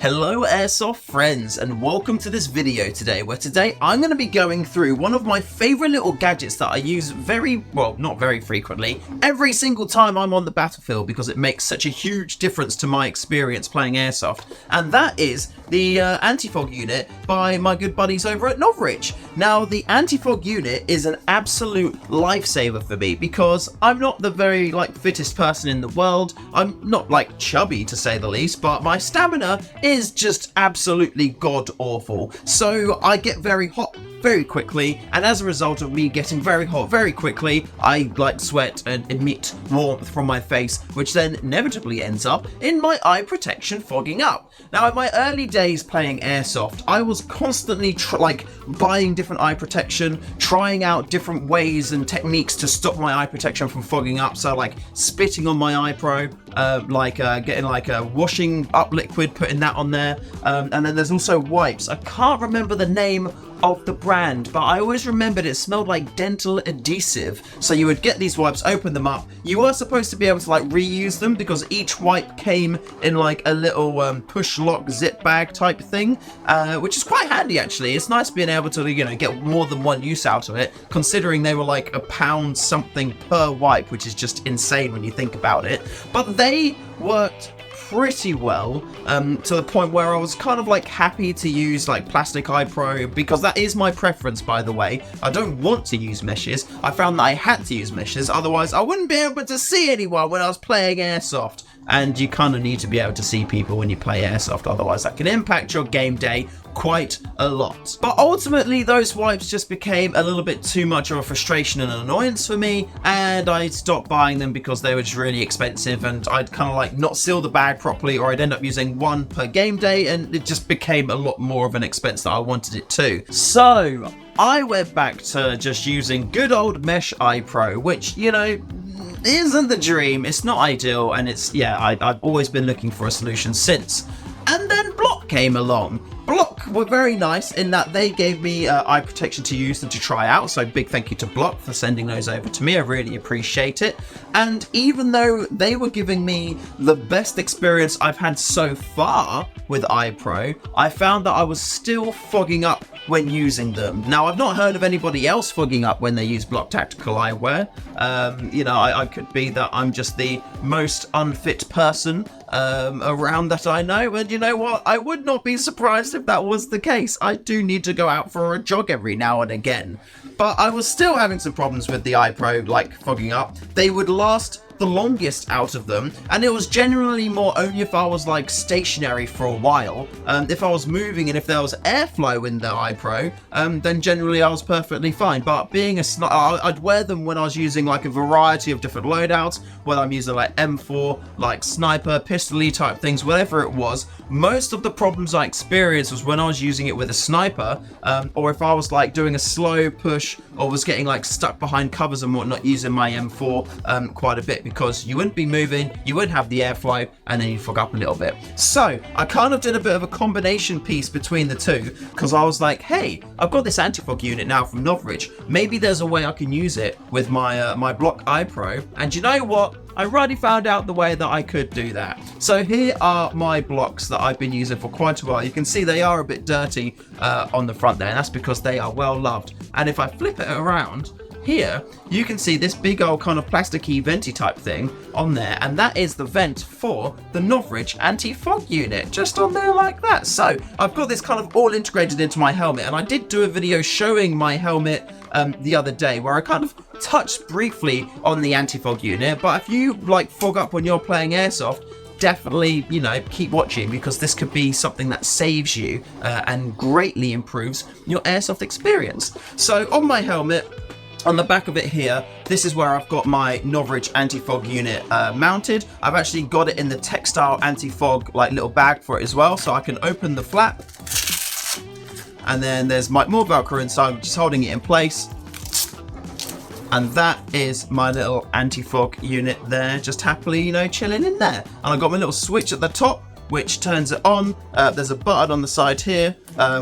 Hello Airsoft friends, and welcome to this video today, where today I'm going to be going through one of my favourite little gadgets that I use not very frequently, every single time I'm on the battlefield, because it makes such a huge difference to my experience playing Airsoft, and that is the anti-fog unit by my good buddies over at Novritsch. Now, the anti-fog unit is an absolute lifesaver for me, because I'm not the very fittest person in the world. I'm not chubby to say the least, but my stamina is just absolutely god awful. So I get very hot very quickly, and as a result of me getting very hot very quickly, I sweat and emit warmth from my face, which then inevitably ends up in my eye protection fogging up. Now, in my early days playing Airsoft, I was constantly buying different eye protection, trying out different ways and techniques to stop my eye protection from fogging up. So spitting on my eye pro, getting a washing up liquid, putting that on there, and then there's also wipes. I can't remember the name of the brand, but I always remembered it smelled like dental adhesive. So you would get these wipes, open them up. You were supposed to be able to reuse them, because each wipe came in a little push lock zip bag type thing, which is quite handy actually. It's nice being able to get more than one use out of it, considering they were £1 something per wipe, which is just insane when you think about it. But they worked pretty well, to the point where I was kind of happy to use plastic eye pro, because that is my preference, by the way. I don't want to use meshes. I found that I had to use meshes, otherwise I wouldn't be able to see anyone when I was playing Airsoft. And you kind of need to be able to see people when you play Airsoft, otherwise that can impact your game day quite a lot. But ultimately, those wipes just became a little bit too much of a frustration and an annoyance for me, and I stopped buying them because they were just really expensive, and I'd kind of not seal the bag properly, or I'd end up using one per game day, and it just became a lot more of an expense that I wanted it to. So I went back to just using good old mesh eye pro, which, isn't the dream. It's not ideal, and I've always been looking for a solution since. And then Bloc came along. Bloc were very nice in that they gave me eye protection to use and to try out, so big thank you to Bloc for sending those over to me. I really appreciate it. And even though they were giving me the best experience I've had so far with eye pro, I found that I was still fogging up when using them. Now, I've not heard of anybody else fogging up when they use Bloc tactical eyewear. I could be that I'm just the most unfit person around that I know, and you know what, I would not be surprised if that was the case. I do need to go out for a jog every now and again, but I was still having some problems with the eye pro fogging up. They would last the longest out of them, and it was generally more only if I was stationary for a while. If I was moving and if there was airflow in the eye pro, then generally I was perfectly fine. But being I'd wear them when I was using a variety of different loadouts, whether I'm using M4, sniper, pistol-y type things, whatever it was. Most of the problems I experienced was when I was using it with a sniper, or if I was doing a slow push, or was getting stuck behind covers and whatnot using my M4 quite a bit, because you wouldn't be moving, you wouldn't have the airflow, and then you'd fog up a little bit. So I kind of did a bit of a combination piece between the two, because I was hey, I've got this anti-fog unit now from Novritsch. Maybe there's a way I can use it with my my Bloc Eye Pro, and you know what? I already found out the way that I could do that. So here are my Blocs that I've been using for quite a while. You can see they are a bit dirty on the front there, and that's because they are well loved. And if I flip it around, here you can see this big old kind of plasticky venty type thing on there, and that is the vent for the Novritsch anti-fog unit, just on there like that. So I've got this kind of all integrated into my helmet, and I did do a video showing my helmet the other day where I kind of touched briefly on the anti-fog unit. But if you fog up when you're playing Airsoft, definitely, keep watching, because this could be something that saves you and greatly improves your Airsoft experience. So on my helmet, on the back of it here, this is where I've got my Novritsch anti-fog unit mounted. I've actually got it in the textile anti-fog little bag for it as well, so I can open the flap, and then there's more Velcro inside. I'm just holding it in place, and that is my little anti-fog unit there, just happily chilling in there. And I've got my little switch at the top which turns it on. There's a button on the side here,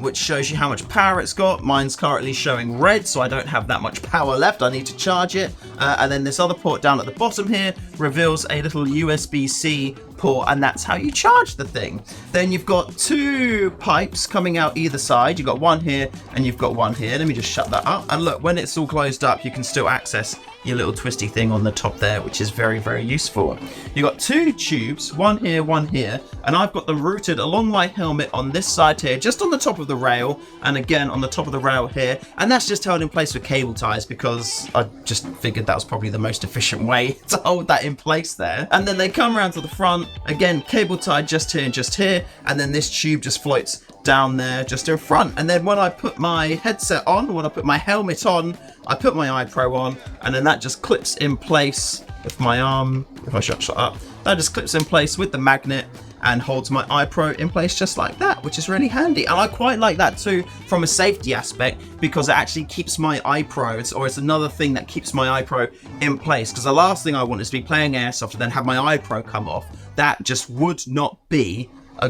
which shows you how much power it's got. Mine's currently showing red, so I don't have that much power left. I need to charge it. And then this other port down at the bottom here reveals a little USB-C port, and that's how you charge the thing. Then you've got two pipes coming out either side. You've got one here and you've got one here. Let me just shut that up. And look, when it's all closed up, you can still access your little twisty thing on the top there, which is very, very useful. You've got two tubes, one here, and I've got them routed along my helmet on this side here, just on the top of the rail, and again on the top of the rail here, and that's just held in place with cable ties because I just figured that was probably the most efficient way to hold that in place there. And then they come around to the front, again cable tied just here, and then this tube just floats down there just in front. And then when I put my headset on, when I put my helmet on, I put my iPro on, and then that just clips in place with my arm. If I shut up, that just clips in place with the magnet and holds my iPro in place just like that, which is really handy. And I quite like that too from a safety aspect, because it actually keeps my iPro, it's another thing that keeps my iPro in place, because the last thing I want is to be playing Airsoft and then have my iPro come off. That just would not be a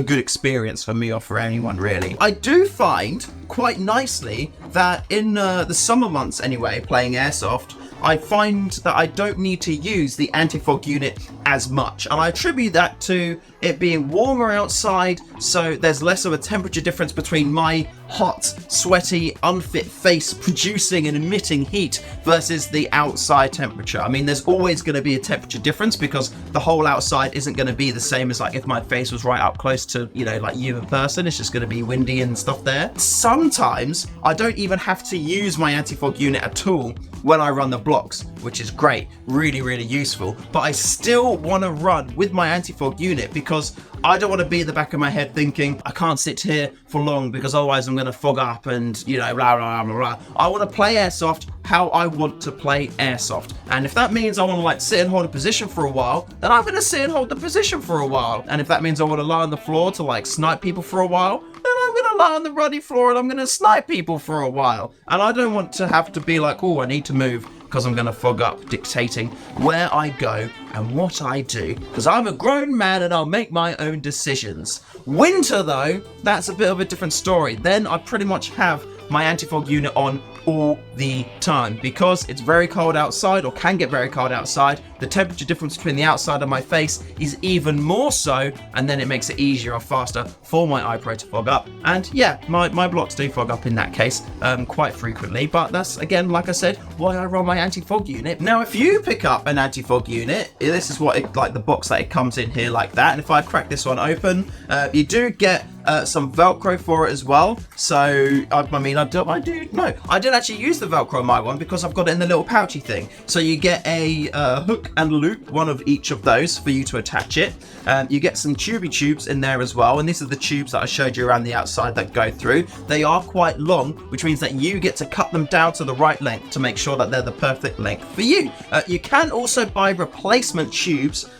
good experience for me or for anyone really. I do find quite nicely that in the summer months anyway, playing Airsoft, I find that I don't need to use the anti-fog unit as much, and I attribute that to it being warmer outside, so there's less of a temperature difference between my hot, sweaty, unfit face producing and emitting heat versus the outside temperature. I mean, there's always going to be a temperature difference because the whole outside isn't going to be the same as like if my face was right up close to, you know, like you in person. It's just going to be windy and stuff there. Sometimes I don't even have to use my anti-fog unit at all when I run the blocks, which is great, really, really useful. But I still want to run with my anti-fog unit because I don't want to be in the back of my head thinking I can't sit here for long because otherwise I'm going to fog up and, you know, blah, blah, blah, blah. I want to play Airsoft how I want to play Airsoft. And if that means I want to like sit and hold a position for a while, then I'm going to sit and hold the position for a while. And if that means I want to lie on the floor to like snipe people for a while, then I'm going to lie on the ruddy floor and I'm going to snipe people for a while. And I don't want to have to be like, oh, I need to move because I'm going to fog up, dictating where I go and what I do, because I'm a grown man and I'll make my own decisions. Winter though, that's a bit of a different story. Then I pretty much have my anti-fog unit on all the time because it's very cold outside, or can get very cold outside. The temperature difference between the outside of my face is even more so, and then it makes it easier or faster for my iPro to fog up. And yeah, my blocks do fog up in that case quite frequently, but that's, again, like I said, why I run my anti-fog unit. Now, if you pick up an anti-fog unit, this is what it, like the box that it comes in here like that, and if I crack this one open, you do get some Velcro for it as well. So I did actually use the Velcro on my one because I've got it in the little pouchy thing. So you get a hook and loop, one of each of those for you to attach it. You get some tubes in there as well, and these are the tubes that I showed you around the outside that go through. They are quite long, which means that you get to cut them down to the right length to make sure that they're the perfect length for you. You can also buy replacement tubes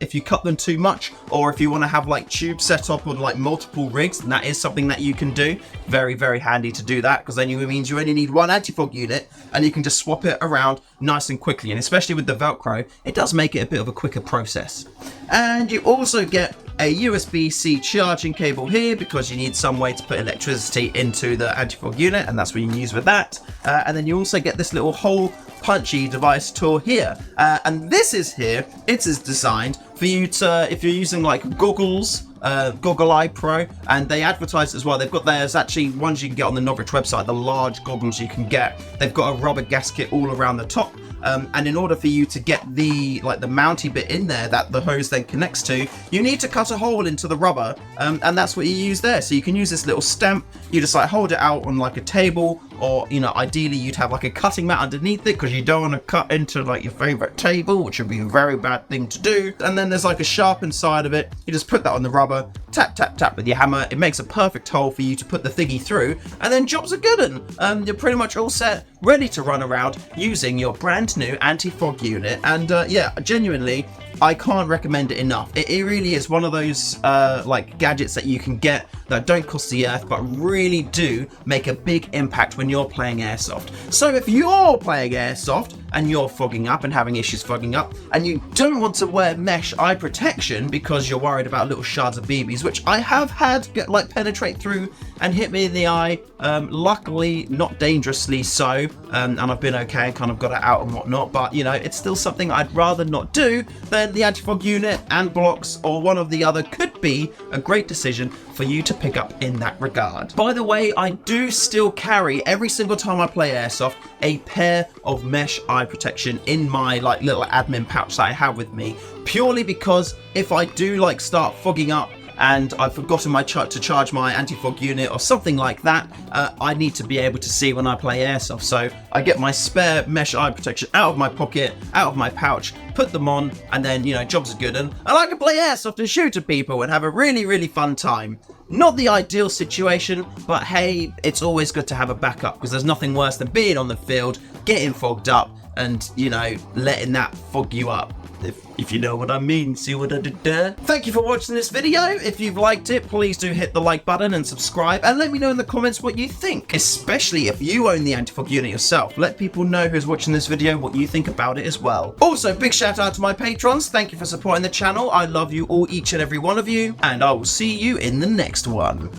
if you cut them too much, or if you want to have like tubes set up on like multiple rigs, and that is something that you can do. Very, very handy to do that, because then it means you only need one anti-fog unit and you can just swap it around nice and quickly. And especially with the Velcro, it does make it a bit of a quicker process. And you also get a USB-C charging cable here because you need some way to put electricity into the anti-fog unit, and that's what you can use with that. And then you also get this little hole punchy device tool here, and this is here, it is designed for you to, if you're using like goggles, Goggle Eye Pro, and they advertise as well. They've got, there's actually ones you can get on the Novritsch website, the large goggles you can get. They've got a rubber gasket all around the top. And in order for you to get the mounty bit in there that the hose then connects to, you need to cut a hole into the rubber, and that's what you use there. So you can use this little stamp, you just like hold it out on like a table, or, you know, ideally you'd have like a cutting mat underneath it because you don't want to cut into like your favorite table, which would be a very bad thing to do. And then there's like a sharpened side of it. You just put that on the rubber, tap, tap, tap with your hammer. It makes a perfect hole for you to put the thingy through, and then jobs are good, and you're pretty much all set, ready to run around using your brand new anti-fog unit. And yeah, genuinely, I can't recommend it enough. It really is one of those like gadgets that you can get that don't cost the earth, but really do make a big impact when you're playing Airsoft. So if you're playing Airsoft and you're fogging up and having issues fogging up, and you don't want to wear mesh eye protection because you're worried about little shards of BBs, which I have had like penetrate through and hit me in the eye, luckily not dangerously so, and I've been okay, kind of got it out and whatnot, but you know, it's still something I'd rather not do than the anti-fog unit, and blocks or one of the other could be a great decision for you to pick up in that regard. By the way, I do still carry, every single time I play Airsoft, a pair of mesh eye protection in my like little admin pouch that I have with me, purely because if I do like start fogging up and I've forgotten to charge my anti-fog unit or something like that, I need to be able to see when I play Airsoft. So I get my spare mesh eye protection out of my pocket, out of my pouch, put them on, and then, you know, jobs are good, and I can play Airsoft and shoot at people and have a really, really fun time. Not the ideal situation, but hey, it's always good to have a backup, because there's nothing worse than being on the field, getting fogged up, and, you know, letting that fog you up. If you know what I mean. See what I did there? Thank you for watching this video. If you've liked it, please do hit the like button and subscribe, and let me know in the comments what you think, especially if you own the anti-fog unit yourself. Let people know who's watching this video what you think about it as well. Also, big shout out to my patrons. Thank you for supporting the channel. I love you all, each and every one of you, and I will see you in the next one.